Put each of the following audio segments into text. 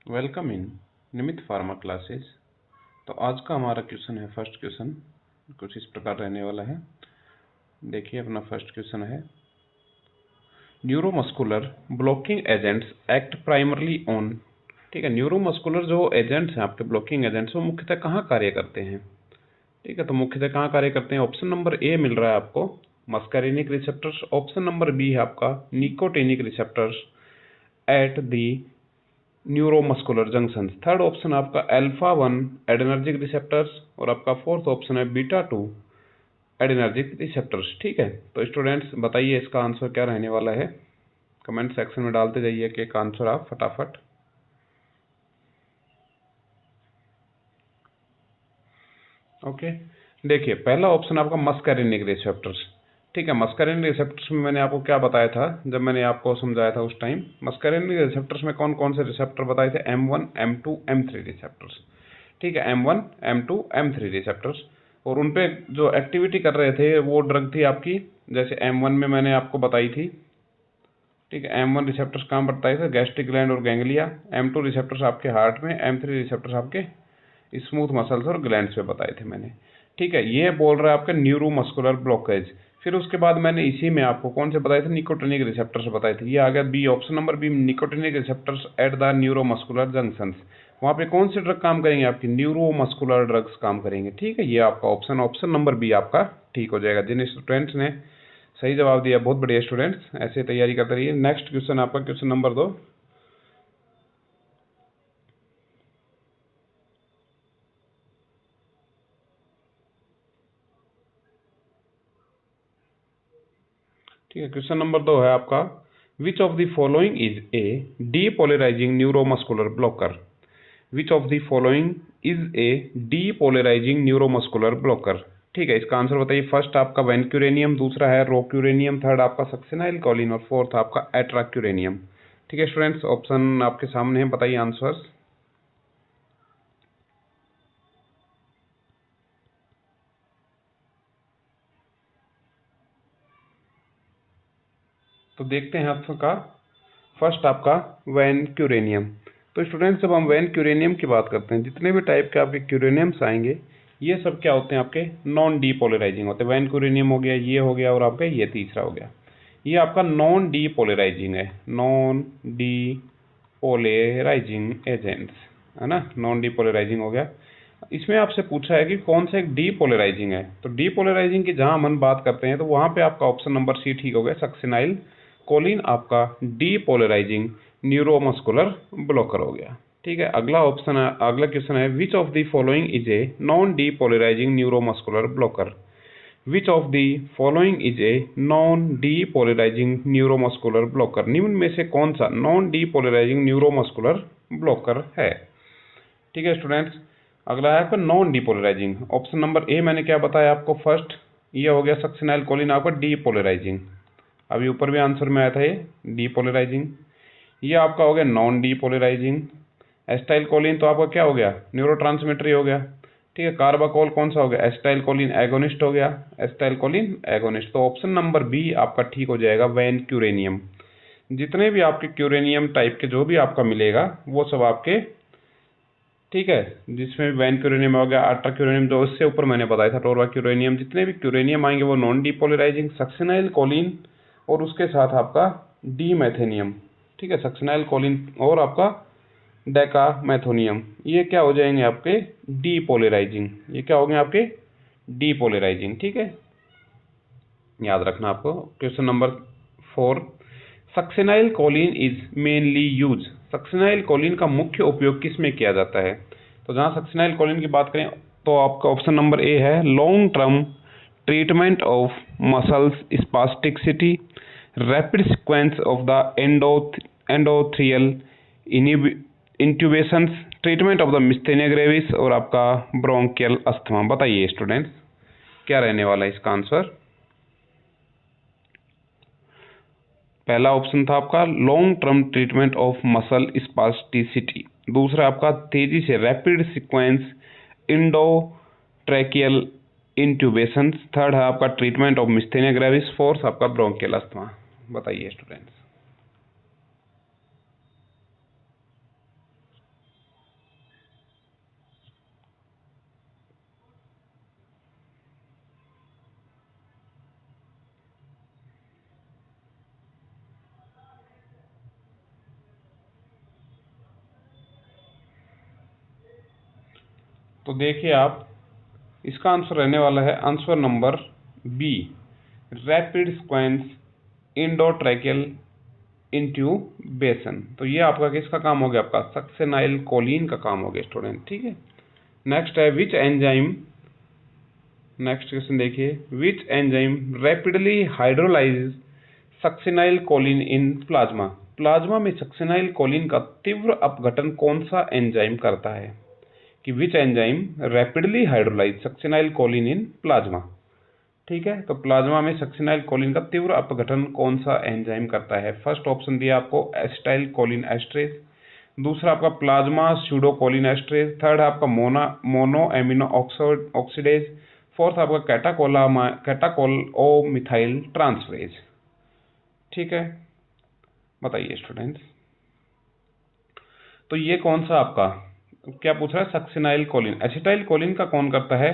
Welcome in Nimit pharma classes. तो आज का हमारा क्वेश्चन है, फर्स्ट क्वेश्चन कुछ इस प्रकार रहने वाला है। देखिए, अपना फर्स्ट क्वेश्चन है, neuromuscular blocking agents act primarily on. ठीक है, न्यूरोमस्कुलर जो एजेंट्स हैं आपके ब्लॉकिंग एजेंट्स, वो मुख्यतः कहाँ कार्य करते हैं। ठीक है, तो मुख्यतः कहाँ कार्य करते हैं। ऑप्शन नंबर ए मिल रहा है आपको, muscarinic receptors. Option number B है आपका nicotinic receptors at the neuromuscular junction. Third option आपका अल्फा 1 एडिनर्जिक रिसेप्टर्स और आपका फोर्थ ऑप्शन है बीटा 2 एडिनर्जिक रिसेप्टर्स। ठीक है, तो स्टूडेंट्स बताइए इसका आंसर क्या रहने वाला है। कमेंट सेक्शन में डालते जाइए कि एक आंसर आप फटाफट। ओके, देखिए पहला ऑप्शन आपका मस्कैरिनिक रिसेप्टर्स। ठीक है, मस्कैरिनिक रिसेप्टर्स में मैंने आपको क्या बताया था जब मैंने आपको समझाया था उस टाइम। मस्कैरिनिक रिसेप्टर्स में कौन कौन से रिसेप्टर बताए थे, M1 M2 M3 रिसेप्टर्स। ठीक है, M1 M2 M3 रिसेप्टर्स, और उन पे जो एक्टिविटी कर रहे थे वो ड्रग थी आपकी, जैसे M1 में मैंने आपको बताई थी। ठीक है, M1 रिसेप्टर्स काम बताए थे गैस्ट्रिक ग्लैंड और गैंग्लिया। M2 रिसेप्टर्स आपके हार्ट में, M3 रिसेप्टर्स आपके स्मूथ मसल्स और ग्लैंड्स पे बताए थे मैंने। ठीक है, ये बोल रहा है आपका न्यूरोमस्कुलर ब्लॉकेज। फिर उसके बाद मैंने इसी में आपको कौन से बताए थे, निकोटिनिक रिसेप्टर्स बताए थे। ये आ गया B, option number B, nicotinic receptors at the neuromuscular junctions. वहाँ पे कौन से ड्रग काम करेंगे, आपकी न्यूरोमस्कुलर ड्रग्स काम करेंगे। ठीक है, ये आपका ऑप्शन नंबर बी आपका ठीक हो जाएगा। जिन स्टूडेंट्स ने सही जवाब दिया, बहुत बढ़िया स्टूडेंट्स, ऐसे तैयारी करते रहिए। नेक्स्ट क्वेश्चन आपका क्वेश्चन नंबर 2। ठीक है, क्वेश्चन नंबर 2 है आपका, which of the following is a depolarising neuromuscular blocker. Which of the following is a depolarising neuromuscular blocker. ठीक है, इसका आंसर बताइए। फर्स्ट आपका वेनक्यूरेनियम, दूसरा है रोक्यूरेनियम, थर्ड आपका सक्सेनाइल कोलिन और फोर्थ आपका एट्राक्यूरेनियम। ठीक है स्टूडेंट्स, ऑप्शन आपके सामने है, बताइए आंसर्स। तो देखते हैं आपका फर्स्ट आपका वैनक्यूरेनियम। तो स्टूडेंट्स, जब हम वैनक्यूरेनियम की बात करते हैं, जितने भी टाइप के आपके क्यूरेनियम्स आएंगे, ये सब क्या होते हैं, आपके नॉन डीपोलराइजिंग होते हैं। वैनक्यूरेनियम हो गया, ये हो गया, और आपका ये तीसरा हो गया, ये आपका नॉन डीपोलराइजिंग है, नॉन डीपोलराइजिंग एजेंट्स है ना, नॉन डीपोलराइजिंग हो गया। इसमें आपसे पूछा है कि कौन सा एक डीपोलराइजिंग है, तो डीपोलराइजिंग की जहां हम बात करते हैं तो वहां पे आपका ऑप्शन नंबर सी ठीक हो गया, सक्सेनाइल कोलिन आपका डीपोलराइजिंग न्यूरोमस्कुलर ब्लॉकर हो गया। ठीक है, अगला ऑप्शन है, अगला क्वेश्चन है, which of the following is a non depolarising neuromuscular blocker. Which of the following is a non depolarising neuromuscular blocker. निम्न में से कौन सा नॉन डीपोलराइजिंग न्यूरोमस्कुलर ब्लॉकर है। ठीक है स्टूडेंट्स, अगला है आपका नॉन डीपोलराइजिंग। ऑप्शन नंबर ए मैंने क्या बताया आपको, फर्स्ट ये हो गया सक्सेनाइल कोलिन आपका डीपोलराइजिंग। अभी ऊपर भी आंसर में आया था ये डीपोलराइजिंग। ये आपका हो गया नॉन डीपोलराइजिंग। एस्टाइल कोलिन तो आपका क्या हो गया, न्यूरोट्रांसमीटर ही हो गया। ठीक है, कार्बाकोल कौन सा हो गया, एस्टाइल कोलिन एगोनिस्ट हो गया, एस्टाइल कोलिन एगोनिस्ट। तो ऑप्शन नंबर बी आपका ठीक हो जाएगा, वैनक्यूरेनियम। जितने भी आपके क्यूरेनियम टाइप के जो भी आपका मिलेगा वो सब आपके, ठीक है, जिसमें वैनक्यूरेनियम हो गया, अल्ट्राक्यूरेनियम, जो इससे ऊपर मैंने बताया था टोरवाक्यूरेनियम, जितने भी क्यूरेनियम आएंगे वो नॉन डीपोलराइजिंग। सक्सेनाइल कोलिन और उसके साथ आपका डीमेथेनियम। ठीक है, सक्सेनाइल कोलिन और आपका डेकामेथोनियम, ये क्या हो जाएंगे आपके डीपोलराइजिंग। ये क्या हो गए आपके डीपोलराइजिंग। ठीक है, याद रखना आपको। Question number 4, सक्सेनाइल Colin is mainly used. सक्सेनाइल Colin का मुख्य उपयोग किस में किया जाता है। तो जहाँ सक्सेनाइल कोलिन की बात करें तो आपका ऑप्शन नंबर ए है, long term treatment of muscles spasticity, rapid sequence of the endotracheal intubations, treatment of the myasthenia gravis और आपका ब्रोंकियल अस्थमा। बताइए स्टूडेंट्स क्या रहने वाला है इसका आंसर। पहला ऑप्शन था आपका long term treatment of muscle spasticity, दूसरा आपका तेजी से rapid sequence endotracheal intubation, third है आपका treatment of myasthenia gravis, fourth आपका ब्रोंकियल अस्थमा। बताइए स्टूडेंट्स। तो देखिए आप, इसका आंसर रहने वाला है answer number B, rapid sequence endotracheal intubation. तो ये आपका किसका काम हो गया, आपका सक्सेनाइल कोलिन का काम हो गया स्टूडेंट। ठीक है, नेक्स्ट है विच एंजाइम, नेक्स्ट क्वेश्चन देखिए, which enzyme rapidly hydrolyse succinyl choline in plasma. Plasma में सक्सेनाइल कोलिन का तीव्र अपघटन कौन सा एंजाइम करता है, कि which enzyme rapidly hydrolyse succinyl choline in plasma. ठीक है, तो प्लाज्मा में सक्सेनाइल कोलिन का तीव्र अपघटन कौन सा एंजाइम करता है। फर्स्ट ऑप्शन दिया आपको एसिटाइल कोलिन एस्ट्रेज, दूसरा आपका plasma pseudo choline esterase, third आपका मोनो एमिनो ऑक्सीडेज, फोर्थ आपका कैटाकोल मिथाइल ट्रांसफरेज। ठीक है, बताइए स्टूडेंट्स। तो ये कौन सा आपका क्या पूछ रहा है, सक्सेनाइल कोलिन, एसिटाइल कोलिन का कौन करता है,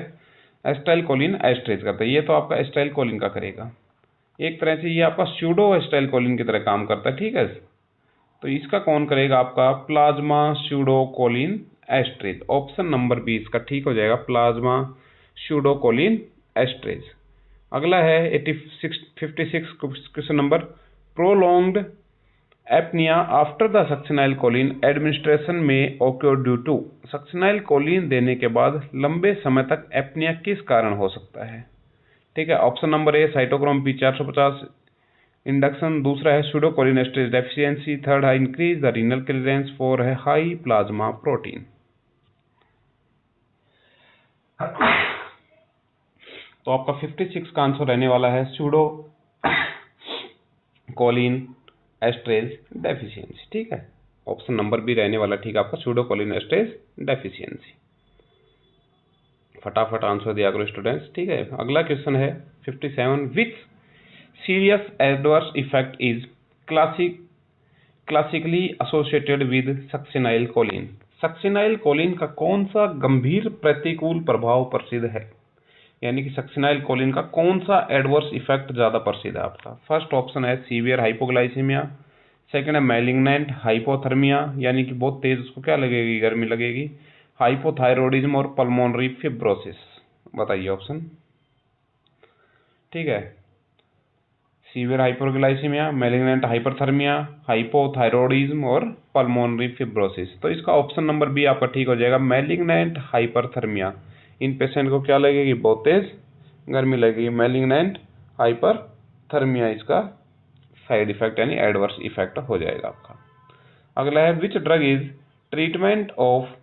एसिटाइल कोलिन एस्ट्रेज करता है। ये तो आपका एसिटाइल कोलिन का करेगा, एक तरह से ये आपका स्यूडो एसिटाइल कोलिन की तरह काम करता है। ठीक है, तो इसका कौन करेगा, आपका plasma pseudo choline esterase. Option number B इसका ठीक हो जाएगा, प्लाज्मा स्यूडो कोलिन एस्ट्रेज। अगला है 56 question number, prolonged apnoea after the succinyl choline administration में occur due to. Succinyl choline देने के बाद लंबे समय तक एपनिया किस कारण हो सकता है। ठीक है, ऑप्शन नंबर ए साइटोक्रोम P450 इंडक्शन, दूसरा है स्यूडोकोलिन एस्ट्रेज डेफिशिएंसी, थर्ड है increase the renal clearance, four है हाई प्लाज्मा प्रोटीन। तो आपका 56 का आंसर रहने वाला है स्यूडो कोलिन एस्ट्रेज डेफिशिएंसी। ठीक है, ऑप्शन नंबर बी रहने वाला ठीक आपका स्यूडो कोलिन एस्ट्रेज डेफिशिएंसी। फटाफट आंसर दिया करो स्टूडेंट्स। ठीक है, अगला क्वेश्चन है 57, which serious adverse effect is classically associated with succinyl choline. Succinyl Colin का कौन सा गंभीर प्रतिकूल प्रभाव प्रसिद्ध है, यानी कि सक्सेनाइल कोलिन का कौन सा एडवर्स इफेक्ट ज्यादा प्रसिद्ध है आपका। फर्स्ट ऑप्शन है सीवियर हाइपोग्लाइसीमिया, सेकंड है मैलिग्नेंट हाइपोथर्मिया, यानी कि बहुत तेज उसको क्या लगेगी, गर्मी लगेगी, हाइपोथायरॉयडिज्म और पल्मोनरी फिब्रोसिस। बताइए ऑप्शन। ठीक है, severe hypoglycaemia, malignant hyperthermia, hypothyroidism और पल्मोनरी फिब्रोसिस। तो इसका ऑप्शन नंबर बी आपका ठीक हो जाएगा, मैलिग्नेंट हाइपरथर्मिया। इन पेशेंट को क्या लगेगी, बहुत तेज गर्मी लगेगी, मैलिग्नेंट हाइपरथर्मिया इसका साइड इफेक्ट यानी एडवर्स इफेक्ट हो जाएगा आपका। अगला है विच drug is treatment of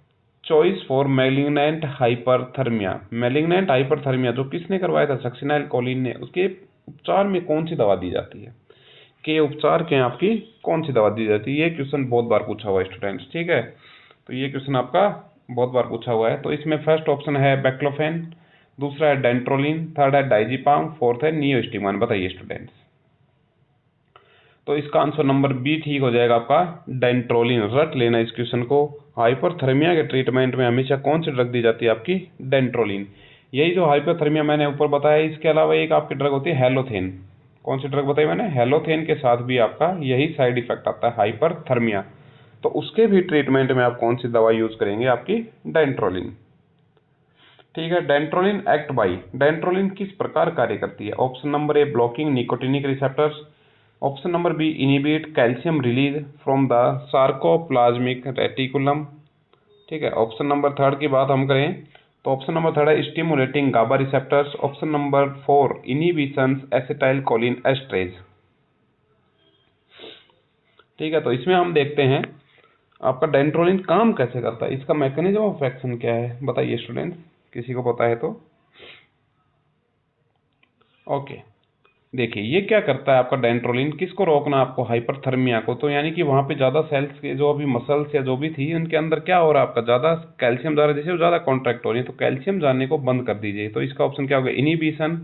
choice for malignant hyperthermia. Malignant hyperthermia जो किसने करवाया था, सक्सेनाइल कोलिन ने, उसके उपचार में कौन सी दवा दी जाती है, के उपचार के आपकी कौन सी दवा दी जाती है। ये क्वेश्चन बहुत बार पूछा हुआ है स्टूडेंट्स। ठीक है, तो ये क्वेश्चन आपका बहुत बार पूछा हुआ है। तो इसमें फर्स्ट ऑप्शन है बैक्लोफेन, दूसरा है डेंट्रोलिन, थर्ड है डाइजीपाम, फोर्थ है नियोस्टिमान। बताइए स्टूडेंट्स। तो इसका आंसर नंबर बी ठीक हो जाएगा आपका डेंट्रोलिन। रट लेना इस क्वेश्चन को, हाइपरथर्मिया के ट्रीटमेंट में हमेशा कौन सी ड्रग दी जाती है आपकी, डेंट्रोलिन। यही जो हाइपरथर्मिया मैंने ऊपर बताया, इसके अलावा एक आपकी ड्रग होती है हेलोथेन। कौन सी ड्रग बताई मैंने, हेलोथेन के साथ भी आपका यही साइड इफेक्ट आता है हाइपरथर्मिया। तो उसके भी ट्रीटमेंट में आप कौन सी दवा यूज करेंगे, आपकी डेंट्रोलिन। ठीक है, डेंट्रोलिन एक्ट बाई, डेंट्रोलिन किस प्रकार कार्य करती है। Option number A blocking nicotinic receptors, option number B inhibit calcium release from the sarcoplasmic reticulum. ठीक है, ऑप्शन नंबर थर्ड की बात हम करें तो ऑप्शन नंबर थर्ड है stimulating GABA receptors, option number 4 inhibition acetyl choline esterase. ठीक है, तो इसमें हम देखते हैं आपका डेंट्रोलिन काम कैसे करता है, इसका मैकेनिज्म ऑफ एक्शन क्या है। बताइए स्टूडेंट्स, किसी को पता है तो। ओके, देखिए ये क्या करता है आपका डेंट्रोलिन, किसको रोकना आपको, हाइपरथर्मिया को। तो यानी कि वहाँ पे ज़्यादा सेल्स के जो अभी मसल्स या जो भी थी उनके अंदर क्या हो रहा है आपका, ज़्यादा कैल्शियम जा रहा है, जैसे वो ज़्यादा कॉन्ट्रैक्ट हो रही है, तो कैल्शियम जाने को बंद कर दीजिए। तो इसका ऑप्शन क्या होगा, inhibition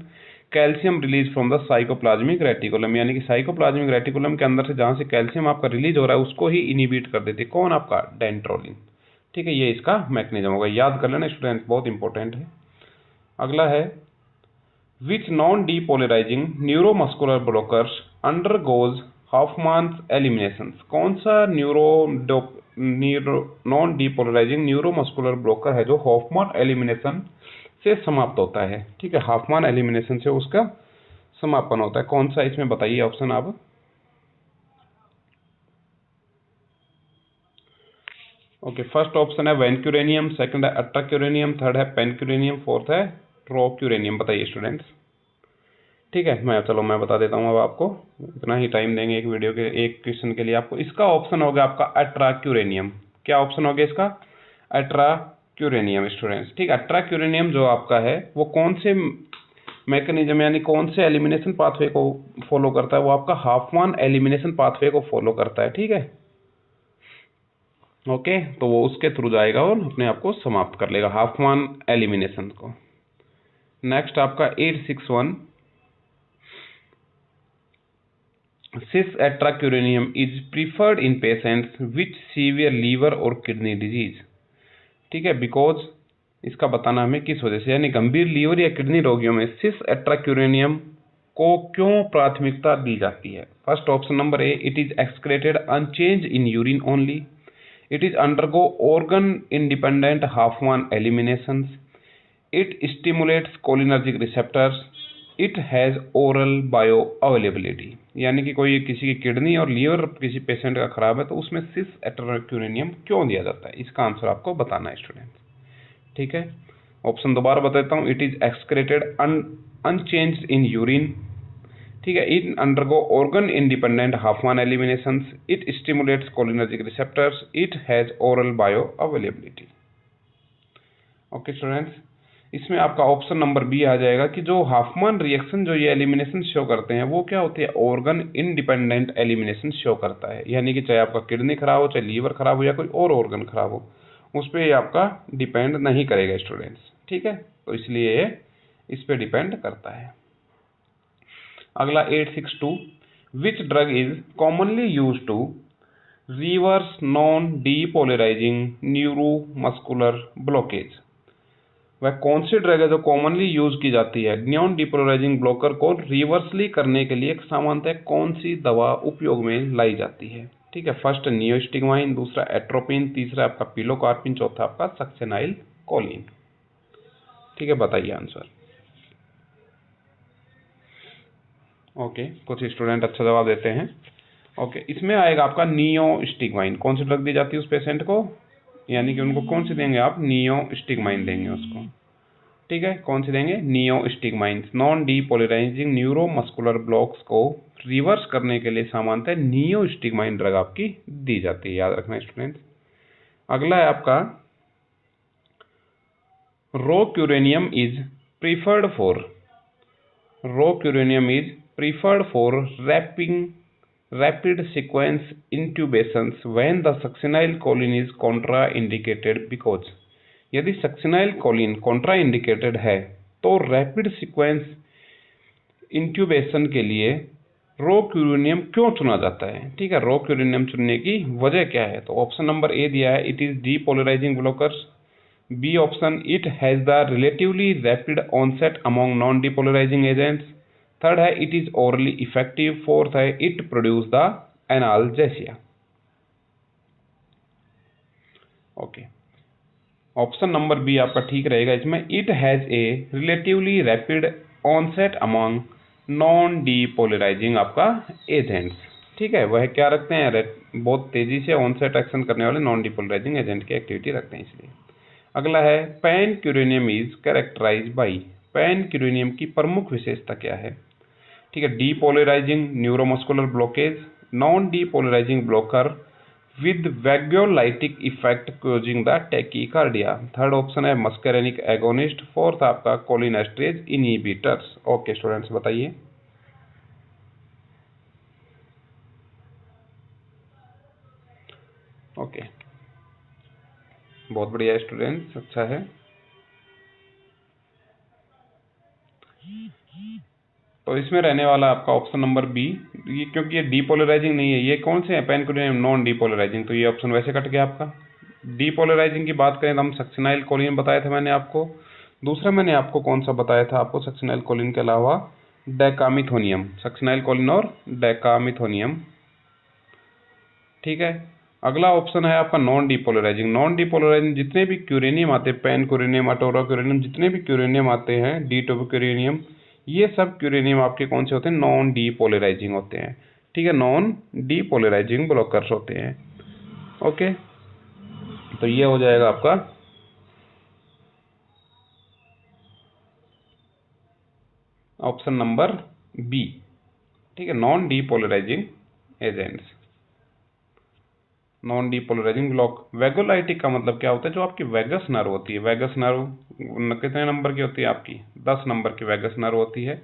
calcium release from the sarcoplasmic reticulum, यानी कि साइकोप्लाज्मिक रेटिकुलम के अंदर से जहाँ से कैल्शियम आपका रिलीज हो रहा है उसको ही इनिबिट कर देते, कौन आपका, डेंट्रोलिन। ठीक है, ये इसका मैकेनिज्म होगा, याद कर लेना स्टूडेंट, बहुत इंपॉर्टेंट है। अगला है which non depolarising neuromuscular blockers undergoes Hofmann's elimination. कौन सा नॉन डीपोलराइजिंग न्यूरोमस्कुलर ब्लॉकर है जो हॉफमैन एलिमिनेशन से समाप्त होता है। ठीक है, हॉफमैन एलिमिनेशन से उसका समापन होता है। कौन सा इसमें बताइए ऑप्शन आप। ओके, फर्स्ट ऑप्शन है वैनक्यूरेनियम, सेकंड है अट्राक्यूरेनियम, थर्ड है पेनक्यूरेनियम, फोर्थ है ट्रोक्यूरेनियम। बताइए स्टूडेंट्स। ठीक है, मैं बता देता हूँ अब आपको, इतना ही टाइम देंगे एक वीडियो के एक क्वेश्चन के लिए आपको। इसका ऑप्शन होगा आपका अट्राक्यूरेनियम। क्या ऑप्शन हो गया इसका? अट्राक्यूरेनियम स्टूडेंट्स। ठीक है, अट्राक्यूरेनियम जो आपका है वो कौन से मैकेनिज्म यानी कौन से एलिमिनेशन पाथवे को फॉलो करता है? वो आपका हॉफमैन एलिमिनेशन पाथवे को फॉलो करता है। ठीक है, ओके, तो वो उसके थ्रू जाएगा और अपने आप को समाप्त कर लेगा हॉफमैन एलिमिनेशन को। नेक्स्ट आपका 861, cis atracuranium is preferred in patients with severe liver और kidney disease। ठीक है, बिकॉज इसका बताना हमें किस वजह से, यानी गंभीर लीवर या किडनी रोगियों में cis atracuranium को क्यों प्राथमिकता दी जाती है? First option number A, it is excreted unchange in urine only, it is undergo organ independent Hofmann eliminations, it stimulates cholinergic receptors, it has oral bio availability. यानी कि कोई किसी की किडनी और लीवर किसी पेशेंट का खराब है तो उसमें सिस एट्राक्यूरेनियम क्यों दिया जाता है? इसका आंसर आपको बताना है स्टूडेंट। ठीक है, ऑप्शन दोबारा बता देता हूँ। It is excreted unchanged in urine, ठीक है, it undergo organ independent Hofmann eliminations, it stimulates cholinergic receptors, it has oral bio availability. Okay students, इसमें आपका ऑप्शन नंबर बी आ जाएगा कि जो हॉफमैन रिएक्शन जो ये एलिमिनेशन शो करते हैं वो क्या होती है? ऑर्गन इंडिपेंडेंट एलिमिनेशन शो करता है। यानी कि चाहे आपका किडनी खराब हो, चाहे लीवर खराब हो या कोई और ऑर्गन खराब हो, उस पर ये आपका डिपेंड नहीं करेगा स्टूडेंट्स। ठीक है, तो इसलिए ये इस पर डिपेंड करता है। अगला 862, which drug is commonly use to reverse non depolarising neuromuscular blockage? वह कौन सी ड्रग है जो कॉमनली यूज की जाती है नॉन डिपोलराइजिंग ब्लॉकर को रिवर्सली करने के लिए? सामान्यतः कौन सी दवा उपयोग में लाई जाती है? ठीक है, फर्स्ट नियोस्टिगमाइन, दूसरा एट्रोपिन, तीसरा आपका पिलोकार्पिन, चौथा आपका सक्सेनाइल कोलिन। ठीक है, बताइए आंसर। ओके, कुछ स्टूडेंट अच्छा जवाब देते हैं। ओके, इसमें आएगा आपका नियोस्टिगमाइन। कौन सी ड्रग दी जाती है उस पेशेंट को? यानी कि उनको कौन सी देंगे आप? नियोस्टिगमाइन देंगे उसको। ठीक है, कौन सी देंगे? नियोस्टिगमाइन। नॉन डीपोलराइजिंग न्यूरोमस्कुलर ब्लॉक्स को रिवर्स करने के लिए सामान्यतः नियोस्टिगमाइन ड्रग आपकी दी जाती है, याद रखना स्टूडेंट। अगला है आपका rocuronium is preferred for rapid sequence intubations when the succinyl Colin is contra indicated because. यदि सक्सेनाइल कोलिन कॉन्ट्रा इंडिकेटेड है तो रैपिड सीक्वेंस इंट्यूबेशन के लिए रोक्यूरेनियम क्यों चुना जाता है? ठीक है, रोक्यूरेनियम चुनने की वजह क्या है? तो ऑप्शन नंबर ए दिया है, it is depolarising blockers. B option, it has the relatively rapid onset among non depolarising agents. Third है, it is orally effective. Fourth है, it produce the analgesia. Okay, option number B आपका ठीक रहेगा इसमें। It has a relatively rapid onset among non depolarising आपका agents. ठीक है, वह क्या रखते हैं? बहुत तेजी से ऑनसेट एक्शन करने वाले नॉन डीपोलराइजिंग एजेंट की एक्टिविटी रखते हैं, इसलिए। अगला है पेनक्यूरेनियम इज कैरेक्टराइज्ड बाय। पेनक्यूरेनियम की प्रमुख विशेषता क्या है? ठीक है, depolarising neuromuscular blockage, non depolarizing blocker with vagolytic effect causing the tachycardia। Third option है मस्करेनिक एगोनिस्ट। फोर्थ आपका कोलिनेस्टरेज इनहिबिटर्स। ओके स्टूडेंट्स, बताइए। ओके, बहुत बढ़िया स्टूडेंट्स, अच्छा है। तो इसमें रहने वाला आपका ऑप्शन नंबर बी, ये क्योंकि ये डीपोलराइजिंग नहीं है। ये कौन से हैं? पेनक्यूरेनियम नॉन डीपोलराइजिंग, तो ये ऑप्शन वैसे कट गया आपका। डीपोलराइजिंग की बात करें तो हम सक्सेनाइल कोलिन बताया था मैंने आपको। दूसरा मैंने आपको कौन सा बताया था? आपको सक्सेनाइल कोलिन के अलावा डेकामिथोनियम, सक्सेनाइल कोलिन और डेकामिथोनियम। ठीक है, अगला ऑप्शन है आपका नॉन डीपोलराइजिंग। नॉन डीपोलराइजिंग जितने भी क्यूरेनियम आते हैं, पेन क्यूरेनियम, अटोरा क्यूरेनियम, जितने भी क्यूरेनियम आते हैं, डी2 क्यूरेनियम, ये सब क्यूरेनियम आपके कौन से होते हैं? नॉन डीपोलराइजिंग होते हैं। ठीक है, नॉन डीपोलराइजिंग ब्लॉकर्स होते हैं। ओके, तो ये हो जाएगा आपका ऑप्शन नंबर बी। ठीक है, non depolarising agents, non depolarising block. Vagolytic का मतलब क्या होता है? जो आपकी वेगस नर्व होती है, वेगस नर्व कितने नंबर की होती है आपकी? 10 नंबर की वेगस नर्व होती है।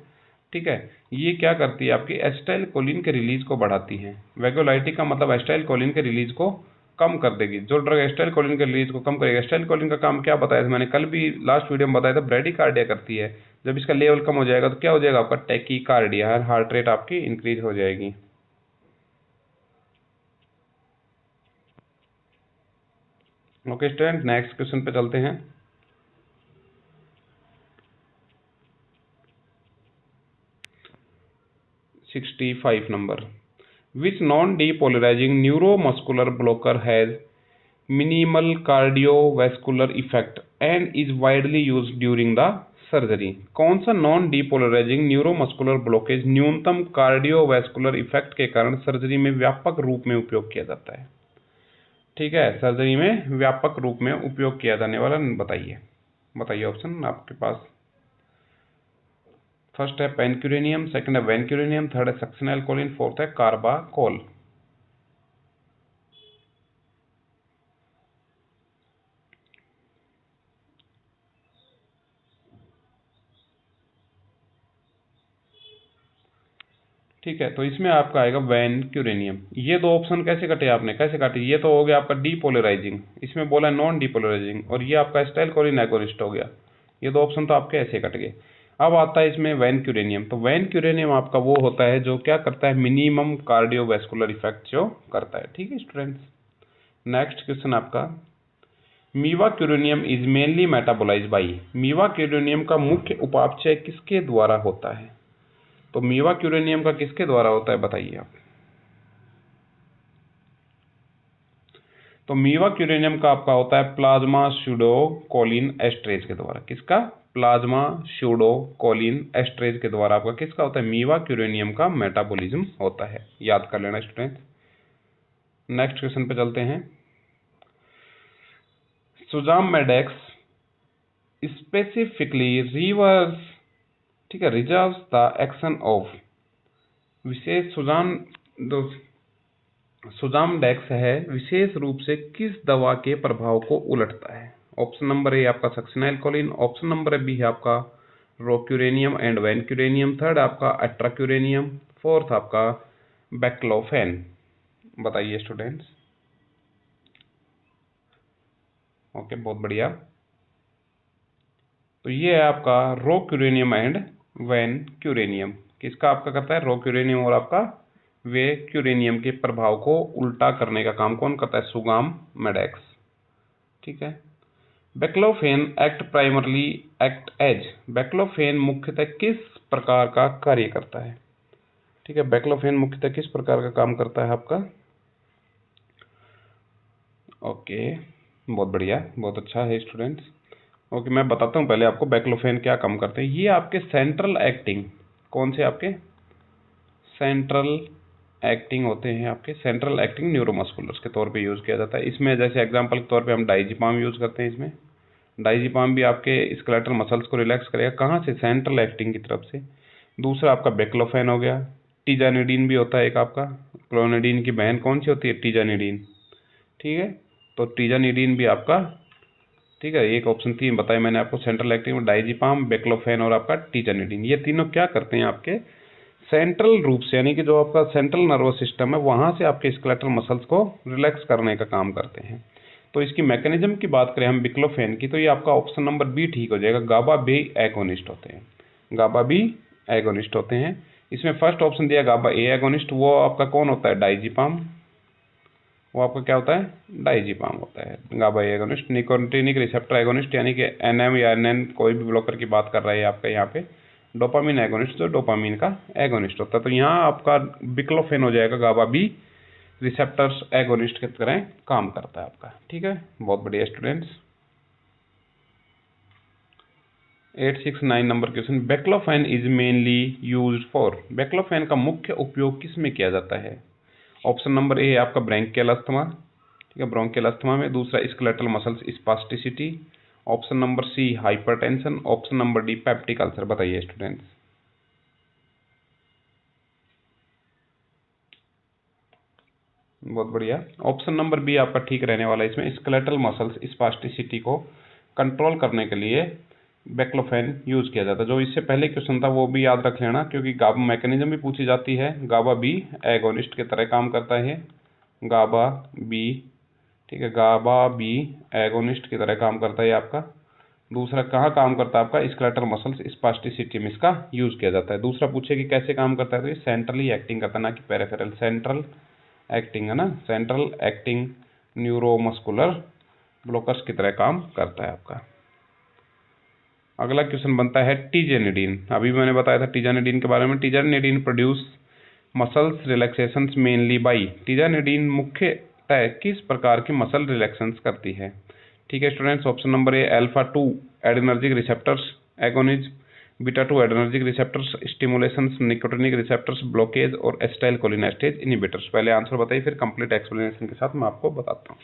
ठीक है, ये क्या करती है? आपकी एसिटाइल कोलिन के रिलीज को बढ़ाती है। वेगोलाइटिक का मतलब एसिटाइल कोलिन के रिलीज को कम कर देगी। जो ड्रग एसिटाइल कोलिन के रिलीज को कम करेगी, एसिटाइल कोलिन का काम क्या बताया था मैंने कल भी लास्ट वीडियो में बताया था, ब्रेडिकार्डिया करती है। जब इसका लेवल कम हो जाएगा तो क्या हो जाएगा? आपका टैकीकार्डिया, हार्ट रेट आपकी इंक्रीज हो जाएगी। ओके स्टूडेंट, नेक्स्ट क्वेश्चन पे चलते हैं। #65 number. Which non-depolarizing neuromuscular blocker has minimal cardiovascular effect and is widely used during the surgery? कौन सा नॉन डीपोलराइजिंग न्यूरोमस्कुलर ब्लॉकेज न्यूनतम कार्डियोवैस्कुलर इफेक्ट के कारण सर्जरी में व्यापक रूप में उपयोग किया जाता है? ठीक है, सर्जरी में व्यापक रूप में उपयोग किया जाने वाला बताइए, बताइए ऑप्शन आपके पास। फर्स्ट है पेनक्यूरेनियम, सेकंड है वेनक्यूरेनियम, थर्ड है सक्सिनाइलकोलिन, फोर्थ है कार्बाकोल। ठीक है, तो इसमें आपका आएगा वेनक्यूरेनियम। ये दो ऑप्शन कैसे कटे आपने? कैसे काटे? ये तो हो गया आपका डीपोलराइजिंग, इसमें बोला नॉन डीपोलराइजिंग, और ये आपका एसिटाइलकोलिन एगोनिस्ट हो गया। ये दो ऑप्शन तो आपके ऐसे कट गए। अब आता है इसमें वेनक्यूरेनियम। तो वेनक्यूरेनियम आपका वो होता है जो क्या करता है? मिनिमम कार्डियोवैस्कुलर इफेक्ट जो करता है। ठीक है स्टूडेंट्स, नेक्स्ट क्वेश्चन आपका, मीवाक्यूरेनियम इज मेनली मेटाबोलाइज्ड बाई। मीवाक्यूरेनियम का मुख्य उपापचय किसके द्वारा होता है? तो मीवाक्यूरेनियम का किसके द्वारा होता है बताइए आप। तो मीवाक्यूरेनियम का आपका होता है प्लाज्मा स्यूडोकोलिन एस्ट्रेज के द्वारा। किसका? प्लाज्मा स्यूडोकोलिन एस्ट्रेज के द्वारा आपका किसका होता है? मीवाक्यूरेनियम का मेटाबॉलिज्म होता है। याद कर लेना स्टूडेंट। नेक्स्ट क्वेश्चन पे चलते हैं। सुजामेडेक्स स्पेसिफिकली रिवर्स, ठीक है, रिजर्व्स द एक्शन ऑफ, विशेष सुजामडेक्स है विशेष रूप से किस दवा के प्रभाव को उलटता है? ऑप्शन नंबर ए आपका सक्सिनाइलकोलिन, ऑप्शन नंबर बी है आपका रोक्यूरेनियम एंड वेनक्यूरेनियम, थर्ड आपका अट्राक्यूरेनियम, फोर्थ आपका बैक्लोफेन। बताइए स्टूडेंट्स। ओके, बहुत बढ़िया। तो ये है आपका रोक्यूरेनियम एंड वेनक्यूरेनियम। किसका आपका करता है? रोक्यूरेनियम और आपका वेक्यूरेनियम के प्रभाव को उल्टा करने का काम कौन करता है? सुगामेडेक्स। ठीक है, बैक्लोफेन एक्ट एज, बैक्लोफेन मुख्यतः किस प्रकार का कार्य करता है? ठीक है, बैक्लोफेन मुख्यतः किस प्रकार का काम करता है आपका? ओके, बहुत बढ़िया, बहुत अच्छा है स्टूडेंट्स। ओके, मैं बताता हूँ पहले आपको बैक्लोफेन क्या काम करते हैं। ये आपके सेंट्रल एक्टिंग, कौन से आपके सेंट्रल एक्टिंग होते हैं? आपके सेंट्रल एक्टिंग न्यूरोमस्कुलर्स के तौर पे यूज़ किया जाता है। इसमें जैसे एग्जांपल के तौर पे हम डाइजीपाम यूज़ करते हैं। इसमें डाइजीपाम भी आपके स्केलेटल मसल्स को रिलैक्स करेगा। कहाँ से? सेंट्रल एक्टिंग की तरफ से। दूसरा आपका बैक्लोफेन हो गया। टीजानिडीन भी होता है एक आपका, क्लोनिडीन की बहन कौन सी होती है? टीजानिडीन। ठीक है, तो टीजानिडीन भी आपका, ठीक है, एक ऑप्शन 3 बताया मैंने आपको, सेंट्रल एक्टिंग में डाइजीपाम, बैक्लोफेन और आपका टीजानिडीन। ये तीनों क्या करते हैं? आपके सेंट्रल रूप से, यानी कि जो आपका सेंट्रल नर्वस सिस्टम है वहाँ से आपके स्केलेटल मसल्स को रिलैक्स करने का काम करते हैं। तो इसकी मैकेनिज्म की बात करें हम बैक्लोफेन की, तो ये आपका ऑप्शन नंबर बी ठीक हो जाएगा। गाबा बी एगोनिस्ट होते हैं, गाबा बी एगोनिस्ट होते हैं। इसमें फर्स्ट ऑप्शन दिया गाबा ए एगोनिस्ट, वो आपका कौन होता है? डाइजीपाम। वो आपका क्या होता है? डाइजीपाम होता है। गाबा ए एगोनिस्ट। निकोटिनिक रिसेप्टर एगोनिस्ट, यानी कि एनएम या एनएन कोई भी ब्लॉकर की बात कर रहा है आपका यहाँ पे। डोपामिन एगोनिस्ट, जो डोपामिन का एगोनिस्ट होता है। तो यहाँ आपका बैक्लोफेन हो जाएगा गाबा बी रिसेप्टर्स एगोनिस्ट की तरह काम करता है आपका। ठीक है, बहुत बढ़िया students. 869 number question, baclofen is mainly used for. Baclofen का मुख्य उपयोग किस में किया जाता है? ऑप्शन नंबर ए है आपका ब्रोंकियल अस्थमा, ठीक है, ब्रोंकियल अस्थमा में। दूसरा skeletal muscles spasticity. Option number C hypertension. Option number D peptic ulcer. बताइए स्टूडेंट्स। बहुत बढ़िया, ऑप्शन नंबर बी आपका ठीक रहने वाला है। इसमें स्केलेटल मसल्स स्पास्टिसिटी को कंट्रोल करने के लिए बैक्लोफेन यूज किया जाता है। जो इससे पहले क्वेश्चन था वो भी याद रख लेना, क्योंकि गाबा मैकेनिज्म भी पूछी जाती है। गाबा बी एगोनिस्ट की तरह काम करता है, गाबा बी, ठीक है, गाबा बी एगोनिस्ट की तरह काम करता है आपका। दूसरा कहाँ काम करता है आपका? स्केलेटल मसल्स स्पास्टिसिटी में इसका यूज किया जाता है। दूसरा पूछे कि कैसे काम करता है, तो ये सेंट्रली एक्टिंग करता है, ना कि पेरिफेरल। सेंट्रल एक्टिंग है ना, सेंट्रल एक्टिंग न्यूरोमस्कुलर ब्लॉकर्स की तरह काम करता है आपका। अगला क्वेश्चन बनता है टीजेनिडीन। अभी मैंने बताया था टीजेनिडीन के बारे में। Tizanidine produce muscles relaxations mainly by. Tizanidine मुख्यतः किस प्रकार की मसल रिलैक्सेशंस करती है? ठीक है स्टूडेंट्स, ऑप्शन नंबर ए alpha 2 adrenergic receptors agonism, beta 2 adrenergic receptors stimulations, nicotinic receptors blockage और एसिटाइल कोलिनेस्टेज इनहिबिटर्स। पहले आंसर बताइए, फिर कंप्लीट एक्सप्लेनेशन के साथ मैं आपको बताता हूँ।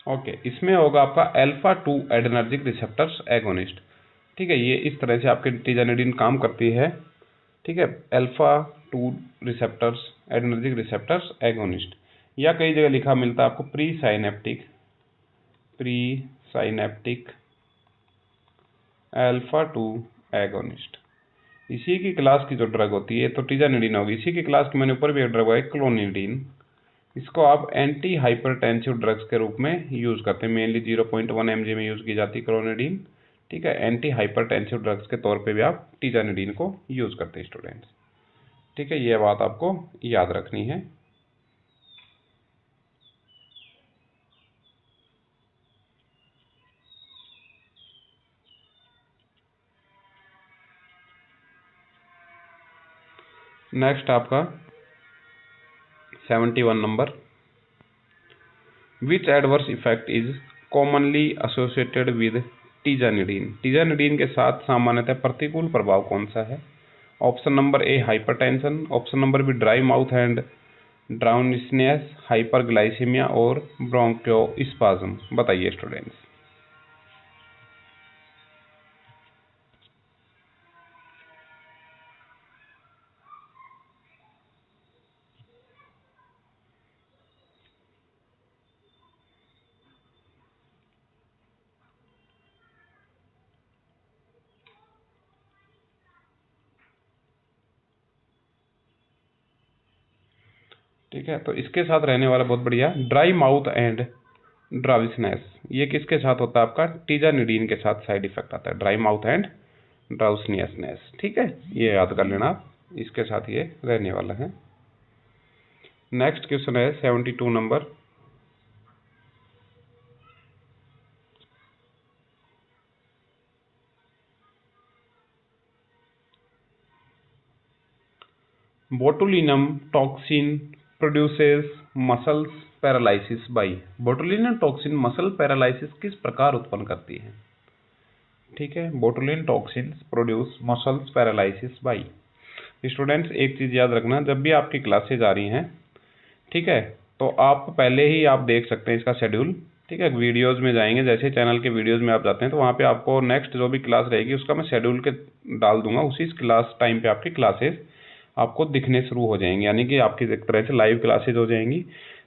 ओके, इसमें होगा आपका अल्फा 2 एड्रेनर्जिक रिसेप्टर्स एगोनिस्ट। ठीक है, ये इस तरह से आपके टीजेनिडीन काम करती है। ठीक है, alpha 2 receptors adrenergic receptors agonist, या कई जगह लिखा मिलता है आपको प्री साइनेप्टिक अल्फा 2 एगोनिस्ट। इसी की क्लास की जो ड्रग होती है तो टीजेनिडीन होगी। इसी की क्लास की मैंने ऊपर भी एक ड्रग है क्लोनिडीन। इसको आप एंटी हाइपरटेंसिव ड्रग्स के रूप में यूज करते हैं। मेनली 0.1 mg में यूज की जाती है क्लोनिडीन। ठीक है, एंटी हाइपरटेंसिव ड्रग्स के तौर पे भी आप टीजेनिडीन को यूज करते हैं स्टूडेंट्स। ठीक है, ये बात आपको याद रखनी है। नेक्स्ट आपका 71 number, which adverse effect is commonly associated with tizanidine. Tizanidine के साथ सामान्यतः प्रतिकूल प्रभाव कौन सा है? Option number A hypertension, option number B dry mouth and drowsiness, hyperglycaemia और ब्रोंकोस्पाज्म। बताइए स्टूडेंट्स। ठीक है, तो इसके साथ रहने वाला बहुत बढ़िया ड्राई माउथ एंड ड्राउसीनेस, ये किसके साथ होता है आपका? टीजेनिडीन के साथ साइड इफेक्ट आता है, ड्राई माउथ एंड ड्राउसीनेस। ठीक है, ये याद कर लेना आप, इसके साथ ये रहने वाला है। नेक्स्ट क्वेश्चन है 72 number, botulinum toxin produces muscles paralysis by. Botulinum toxin muscle paralysis किस प्रकार उत्पन्न करती है? ठीक है, botulin toxin produce muscles paralysis by. Students एक चीज़ याद रखना, जब भी आपकी क्लासेज आ रही हैं, ठीक है, तो आप पहले ही आप देख सकते हैं इसका शेड्यूल। ठीक है, वीडियोज़ में जाएंगे, जैसे चैनल के वीडियोज़ में आप जाते हैं तो वहाँ पे आपको नेक्स्ट जो भी क्लास रहेगी उसका मैं शेड्यूल के डाल दूंगा। उसी क्लास टाइम पे आपकी क्लासेज आपको दिखने शुरू हो जाएंगी, यानी कि आपकी एक तरह से लाइव क्लासेज हो जाएंगी।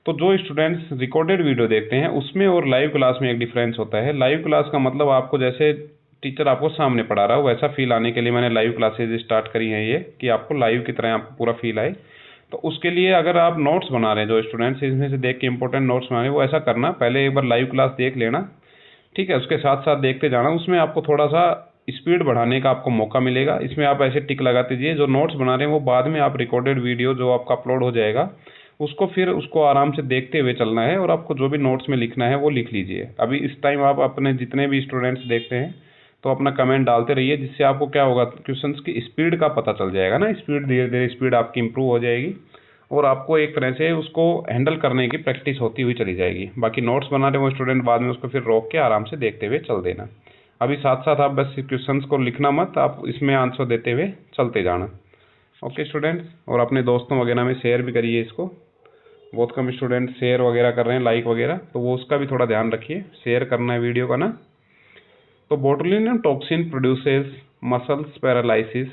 तो जो स्टूडेंट्स रिकॉर्डेड वीडियो देखते हैं उसमें और लाइव क्लास में एक डिफरेंस होता है। लाइव क्लास का मतलब आपको जैसे टीचर आपको सामने पढ़ा रहा हो वैसा फील आने के लिए मैंने लाइव क्लासेज स्टार्ट करी हैं, ये कि आपको लाइव की तरह आपको पूरा फील आए। तो उसके लिए अगर आप नोट्स बना रहे हैं, जो स्टूडेंट्स इसमें से देख के इंपॉर्टेंट नोट्स बना रहे हैं, वो ऐसा करना, पहले एक बार लाइव क्लास देख लेना। ठीक है, उसके साथ साथ देखते जाना, उसमें आपको थोड़ा सा स्पीड बढ़ाने का आपको मौका मिलेगा। इसमें आप ऐसे टिक लगा दीजिए। जो नोट्स बना रहे हैं वो बाद में आप रिकॉर्डेड वीडियो जो आपका अपलोड हो जाएगा उसको फिर उसको आराम से देखते हुए चलना है, और आपको जो भी नोट्स में लिखना है वो लिख लीजिए। अभी इस टाइम आप अपने जितने भी स्टूडेंट्स देखते हैं तो अपना कमेंट डालते रहिए, जिससे आपको क्या होगा, क्वेश्चंस की स्पीड का पता चल जाएगा ना। स्पीड धीरे धीरे स्पीड आपकी इंप्रूव हो जाएगी और आपको एक तरह से उसको हैंडल करने की प्रैक्टिस होती हुई चली जाएगी। बाकी नोट्स बना रहे वो स्टूडेंट बाद में उसको फिर रोक के आराम से देखते हुए चल देना। अभी साथ साथ आप बस क्वेश्चंस को लिखना मत, आप इसमें आंसर देते हुए चलते जाना। ओके स्टूडेंट्स, और अपने दोस्तों वगैरह में शेयर भी करिए इसको। बहुत कम स्टूडेंट शेयर वगैरह कर रहे हैं, लाइक वगैरह, तो वो उसका भी थोड़ा ध्यान रखिए, शेयर करना है वीडियो का ना। तो botulinum toxin produces muscles paralysis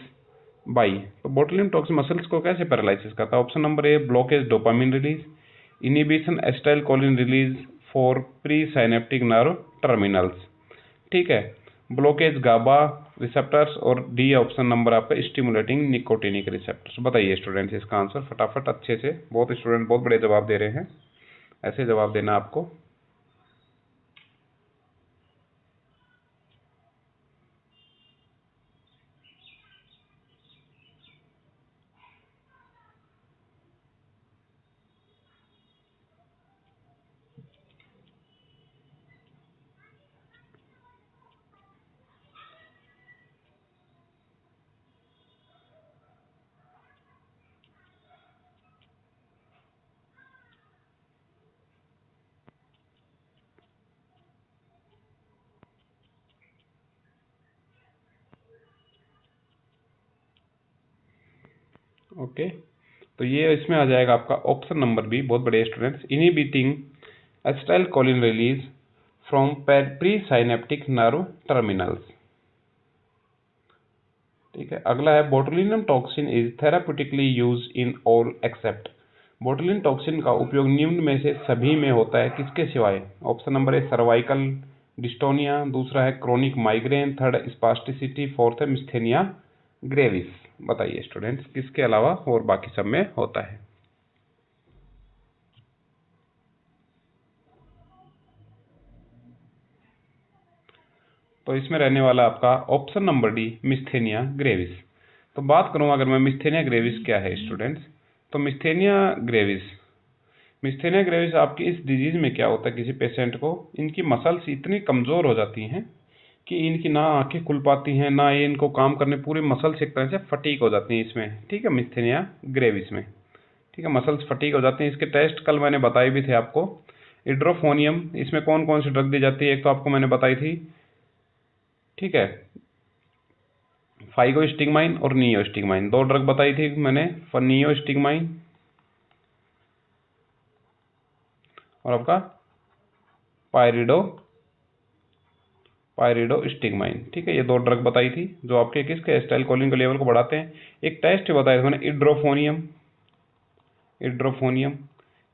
by. तो बोटुलिनम टॉक्सिन मसल्स को कैसे पैरालिसिस करता है? Option number A blockage dopamine release, inhibition acetyl choline release for pre synaptic nerve terminals. ठीक है, ब्लॉकेज गाबा रिसेप्टर्स, और डी ऑप्शन नंबर आपका स्टिमुलेटिंग निकोटिनिक रिसेप्टर्स। बताइए स्टूडेंट्स इसका आंसर फटाफट अच्छे से। बहुत स्टूडेंट बहुत बड़े जवाब दे रहे हैं, ऐसे जवाब देना आपको। ओके, तो ये इसमें आ जाएगा आपका ऑप्शन नंबर बी। बहुत बड़े students, inhibiting acetyl choline release from pre synaptic nerve terminals. ठीक है, अगला है botulinum toxin is therapeutically use in all except. Botulin toxin का उपयोग निम्न में से सभी में होता है, किसके सिवाय? ऑप्शन नंबर ए सर्वाइकल डिस्टोनिया, दूसरा है chronic migraine, third spasticity, fourth है मिस्थेनिया ग्रेविस। बताइए स्टूडेंट्स किसके अलावा और बाकी सब में होता है? तो इसमें रहने वाला आपका ऑप्शन नंबर डी मिस्थेनिया ग्रेविस। तो बात करूं अगर मैं मिस्थेनिया ग्रेविस क्या है स्टूडेंट्स, तो मिस्थेनिया ग्रेविस आपकी इस डिजीज में क्या होता है, किसी पेशेंट को इनकी मसल्स इतनी कमजोर हो जाती हैं कि इनकी ना आंखें खुल पाती हैं, ना ये इनको काम करने, पूरी मसल्स एक तरह से फटीक हो जाती हैं इसमें। ठीक है, मिस्थेनिया ग्रेविस में, ठीक है, मसल्स फटीक हो जाती हैं। इसके टेस्ट कल मैंने बताए भी थे आपको। इड्रोफोनियम, इसमें कौन कौन सी ड्रग दी जाती है, एक तो आपको मैंने बताई थी, ठीक है, फाइगोस्टिगमाइन और नियोस्टिगमाइन, दो ड्रग बताई थी मैंने, नियोस्टिगमाइन और आपका पायरिडोस्टिगमाइन। ठीक है, ये दो ड्रग बताई थी जो आपके किसके एसिटाइल कोलिन के लेवल को बढ़ाते हैं। एक टेस्ट बताया था मैंने, इड्रोफोनियम।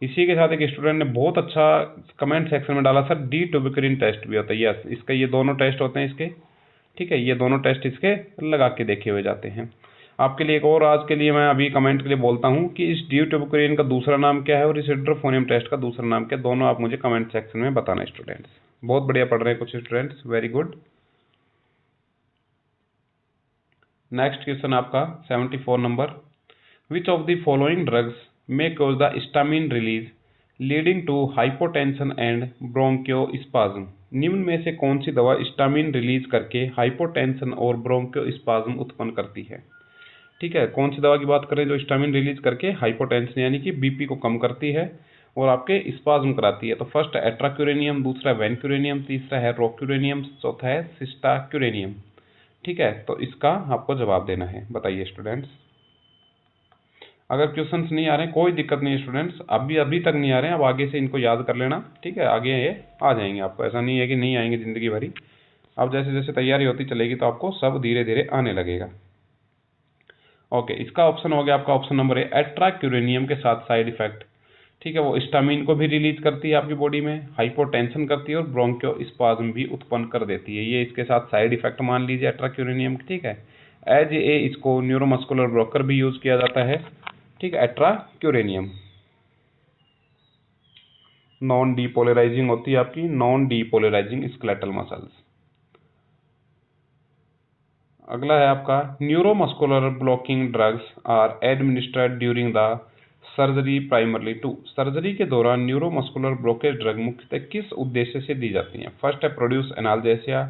इसी के साथ एक स्टूडेंट ने बहुत अच्छा कमेंट सेक्शन में डाला, सर डी ट्यूबिक्रिन टेस्ट भी होता है। यस, इसका ये दोनों टेस्ट होते हैं इसके। ठीक है, ये दोनों टेस्ट इसके लगा के देखे हुए जाते हैं। आपके लिए एक और आज के लिए मैं अभी कमेंट के लिए बोलता हूं कि इस डी ट्यूबिक्रिन का दूसरा नाम क्या है और इस इड्रोफोनियम टेस्ट का दूसरा नाम क्या है, दोनों आप मुझे कमेंट सेक्शन में बताना स्टूडेंट्स। बहुत बढ़िया पढ़ रहे हैं कुछ students, very good. Next question आपका 74 number, which of the following drugs may cause the histamine release leading to hypotension and bronchospasm। निम्न में से कौन सी दवा हिस्टामिन रिलीज करके हाइपोटेंशन और ब्रोंकियोस्पाज्म उत्पन्न करती है? ठीक है, कौन सी दवा की बात करें जो हिस्टामिन रिलीज करके हाइपोटेंशन यानी कि बीपी को कम करती है और आपके स्पाज्म कराती है? तो फर्स्ट है एट्राक्यूरेनियम, दूसरा है वेनक्यूरेनियम, तीसरा है रोक्यूरेनियम, चौथा है सिस्टाक्यूरेनियम। ठीक है, तो इसका आपको जवाब देना है। बताइए स्टूडेंट्स, अगर क्वेश्चंस नहीं आ रहे हैं कोई दिक्कत नहीं है स्टूडेंट्स, अभी तक नहीं आ रहे हैं, अब आगे से इनको याद कर लेना। ठीक है, आगे ये आ जाएंगे आपको, ऐसा नहीं है कि नहीं आएंगे जिंदगी भरी। अब जैसे जैसे तैयारी होती चलेगी तो आपको सब धीरे धीरे आने लगेगा। ओके, इसका ऑप्शन हो गया आपका ऑप्शन नंबर ए, एट्राक्यूरेनियम के साथ साइड इफेक्ट। ठीक है, वो हिस्टामिन को भी रिलीज करती है आपकी बॉडी में, हाइपोटेंशन करती है और ब्रोंकियोस्पाज्म भी उत्पन्न कर देती है। ये इसके साथ साइड इफेक्ट मान लीजिए एट्राक्यूरेनियम। ठीक है, एज ए इसको न्यूरोमस्कुलर ब्लॉकर भी यूज किया जाता है। ठीक है, एट्राक्यूरेनियम नॉन डीपोलराइजिंग होती है आपकी, नॉन डीपोलराइजिंग स्केलेटल मसल्स। अगला है आपका neuromuscular blocking drugs are administered during the surgery primarily to. Surgery के दौरान न्यूरोमस्कुलर ब्लॉकेज ड्रग मुख्यतः किस उद्देश्य से दी जाती हैं? फर्स्ट है प्रोड्यूस एनाल्जेसिया,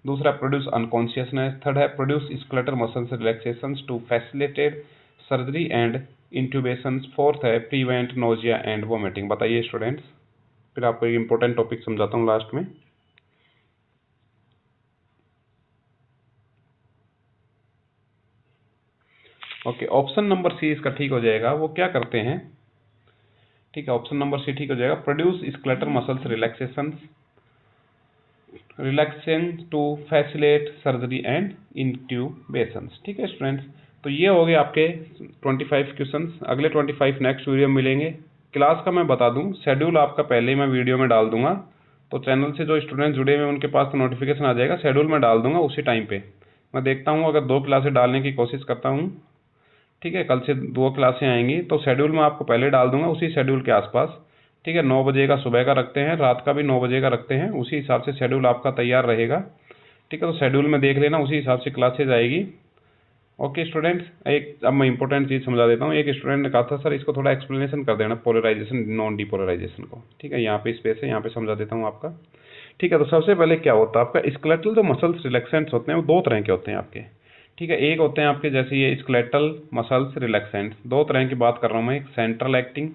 दूसरा प्रोड्यूस अनकॉन्शियसनेस, थर्ड है produce skeletal muscles relaxations to facilitate surgery and intubation, fourth है प्रिवेंट नोजिया एंड वोमिटिंग। बताइए स्टूडेंट्स, फिर आपको एक इंपॉर्टेंट टॉपिक समझाता हूँ लास्ट में। ओके, ऑप्शन नंबर सी इसका ठीक हो जाएगा। वो क्या करते हैं? ठीक है, ऑप्शन नंबर सी ठीक हो जाएगा। Produce skeletal muscles relaxation to facilitate surgery and intubation. ठीक है स्टूडेंट्स, तो ये हो गए आपके 25 क्वेश्चंस। अगले 25 नेक्स्ट वीडियो में मिलेंगे। क्लास का मैं बता दूं, शेड्यूल आपका पहले ही मैं वीडियो में डाल दूंगा, तो चैनल से जो स्टूडेंट जुड़े हुए उनके पास तो नोटिफिकेशन आ जाएगा। शेड्यूल में डाल दूंगा उसी टाइम पे। मैं देखता हूँ, अगर 2 क्लासें डालने की कोशिश करता हूँ। ठीक है, कल से 2 क्लासें आएंगी, तो शेड्यूल में आपको पहले डाल दूंगा उसी शेड्यूल के आसपास। ठीक है, 9 बजे का सुबह का रखते हैं, रात का भी 9 बजे का रखते हैं, उसी हिसाब से शेड्यूल आपका तैयार रहेगा। ठीक है, तो शेड्यूल में देख लेना, उसी हिसाब से क्लासेज आएगी। ओके स्टूडेंट्स, अब मैं इंपॉर्टेंट चीज़ समझा देता हूँ। एक स्टूडेंट ने कहा था सर इसको थोड़ा एक्सप्लेनेशन कर देना पोलराइजेशन नॉन डीपोलराइजेशन को। ठीक है, यहाँ पे स्पेस है, यहाँ पे समझा देता हूँ आपका। ठीक है, तो सबसे पहले क्या होता है आपका स्केलेटल जो मसल्स रिलैक्सेंट्स होते हैं वो 2 तरह के होते हैं आपके। ठीक है, एक होते हैं आपके जैसे ये स्केलेटल मसल्स रिलैक्सेंट्स, 2 तरह की बात कर रहा हूँ मैं, एक सेंट्रल एक्टिंग,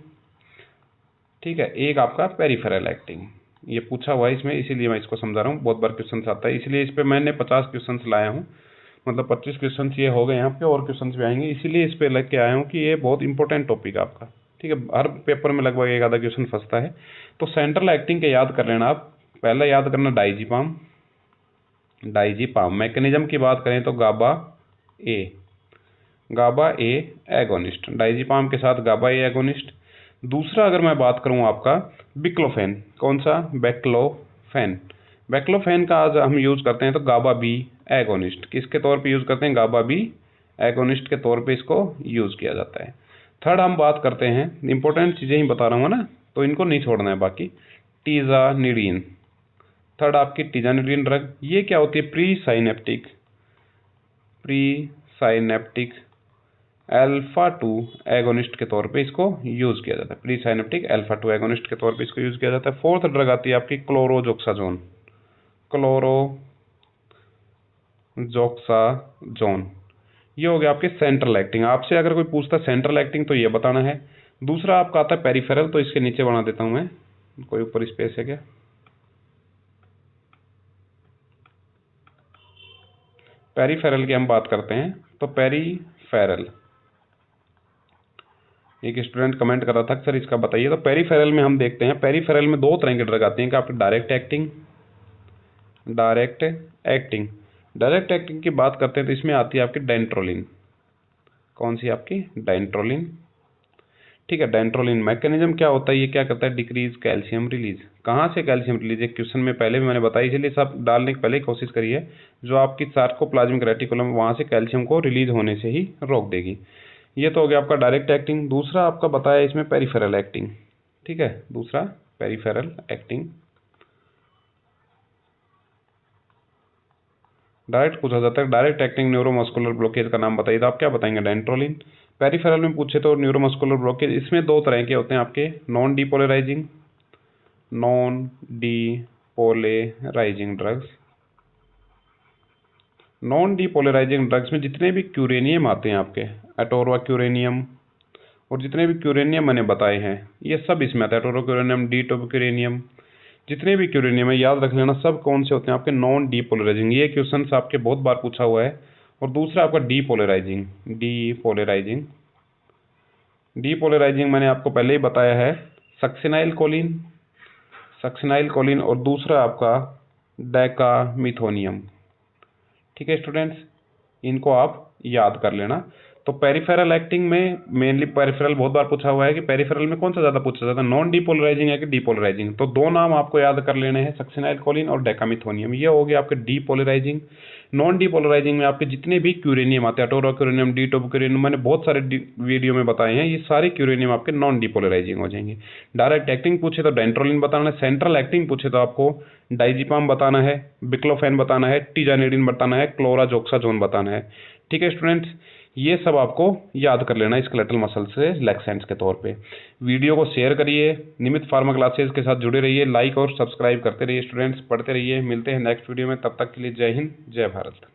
ठीक है, एक आपका पेरिफेरल एक्टिंग। ये पूछा हुआ है इसमें, इसीलिए मैं इसको समझा रहा हूँ, बहुत बार क्वेश्चन आता है, इसलिए इस पर मैंने 50 क्वेश्चन लाया हूँ, मतलब 25 क्वेश्चन ये हो गए यहाँ पे, और क्वेश्चन भी आएंगे, इसीलिए इस पे लग के आया हूँ कि ये बहुत इंपॉर्टेंट टॉपिक है आपका। ठीक है, हर पेपर में लगभग एक आधा क्वेश्चन फंसता है। तो सेंट्रल एक्टिंग के याद कर लेना आप। पहला याद करना डाइजीपाम। मैकेनिज्म की बात करें तो गाबा ए एगोनिस्ट, डाइजीपाम के साथ गाबा ए एगोनिस्ट। दूसरा अगर मैं बात करूं आपका बिक्लोफेन, कौन सा? बैक्लोफेन का आज हम यूज करते हैं तो गाबा बी एगोनिस्ट, किसके तौर पे यूज करते हैं? गाबा बी एगोनिस्ट के तौर पे इसको यूज किया जाता है। थर्ड हम बात करते हैं, इंपॉर्टेंट चीजें ही बता रहा हूँ ना, तो इनको नहीं छोड़ना है बाकी। टीजानिडीन, थर्ड आपकी टीजानिडीन ड्रग, ये क्या होती है? प्री साइनेप्टिक अल्फा 2 एगोनिस्ट के तौर पे इसको यूज किया जाता है। प्री साइनेप्टिक अल्फा 2 एगोनिस्ट के तौर पे इसको यूज किया जाता है। फोर्थ ड्रग आती है आपकी क्लोरोजोक्साजोन, ये हो गया आपके सेंट्रल एक्टिंग। आपसे अगर कोई पूछता है सेंट्रल एक्टिंग तो ये बताना है। दूसरा आपका आता है पेरिफेरल, तो इसके नीचे बना देता हूं मैं, कोई ऊपर स्पेस है क्या? पेरिफेरल की हम बात करते हैं तो पेरिफेरल, एक स्टूडेंट कमेंट कर रहा था सर इसका बताइए, तो पेरिफेरल में हम देखते हैं, पेरिफेरल में 2 तरह के ड्रग आते हैं, आपके डायरेक्ट एक्टिंग की बात करते हैं तो इसमें आती है आपकी डेंट्रोलिन। कौन सी? आपकी डेंट्रोलिन। ठीक है, डेंट्रोलिन मैकेनिज्म क्या होता है? ये क्या करता है? Decrease calcium release. कहाँ से कैल्शियम रिलीज? एक क्वेश्चन में पहले भी मैंने बताया, इसलिए सब डालने के पहले कोशिश करिए, जो आपकी सार्कोप्लाज्मिक रेटिकुलम वहाँ से कैल्शियम को रिलीज होने से ही रोक देगी। ये तो हो गया आपका डायरेक्ट एक्टिंग। दूसरा आपका बताया इसमें पेरिफेरल एक्टिंग। ठीक है, दूसरा पेरिफेरल एक्टिंग। डायरेक्ट पूछा जाता है, डायरेक्ट एक्टिंग न्यूरोमस्कुलर ब्लॉकेज का नाम बताइए, तो आप क्या बताएंगे? डेंट्रोलिन। पेरिफेरल में पूछे तो न्यूरोमस्कुलर ब्लॉकेज, इसमें 2 तरह के होते हैं आपके, non depolarizing drugs. Non depolarizing drugs में जितने भी क्यूरेनियम आते हैं आपके, एटोरवा क्यूरेनियम और जितने भी क्यूरेनियम मैंने बताए हैं, ये सब इसमें आता है। एटोरवा क्यूरेनियम, डीटोबक्यूरेनियम, जितने भी क्यूरेनियम है याद रख लेना, सब कौन से होते हैं? आपके नॉन डीपोलराइजिंग। ये क्वेश्चन आपके बहुत बार पूछा हुआ है। और दूसरा आपका डीपोलराइजिंग मैंने आपको पहले ही बताया है, सक्सिनाइल कोलिन, और दूसरा आपका डेकामिथोनियम। ठीक है स्टूडेंट्स, इनको आप याद कर लेना। तो पेरिफेरल एक्टिंग में मेनली पेरिफेरल बहुत बार पूछा हुआ है कि पेरिफेरल में कौन सा ज़्यादा पूछा जाता है, नॉन डीपोलराइजिंग है कि डीपोलराइजिंग। तो दो नाम आपको याद कर लेने हैं, सक्सिनाइल कोलिन और डेकामिथोनियम। ये हो गया आपके डीपोलराइजिंग। नॉन डीपोलराइजिंग में आपके जितने भी क्यूरेनियम आते हैं, अटोरोक्यूरेनियम, डीटोबोक्यूरेनियम, मैंने बहुत सारे वीडियो में बताए हैं, ये सारे क्यूरेनियम आपके नॉन डीपोलराइजिंग हो जाएंगे। डायरेक्ट एक्टिंग पूछे तो डेंट्रोलिन बताना है, सेंट्रल एक्टिंग पूछे तो आपको डाइजिपाम बताना है, बिक्लोफेन बताना है, टीजानिडिन बताना है, क्लोराजोक्साजोन बताना है। ठीक है स्टूडेंट्स, ये सब आपको याद कर लेना है स्केलेटल मसल से लैक्सेंट्स के तौर पे। वीडियो को शेयर करिए, नियमित फार्मा क्लासेस के साथ जुड़े रहिए, लाइक और सब्सक्राइब करते रहिए स्टूडेंट्स, पढ़ते रहिए। मिलते हैं नेक्स्ट वीडियो में, तब तक के लिए जय हिंद, जय भारत।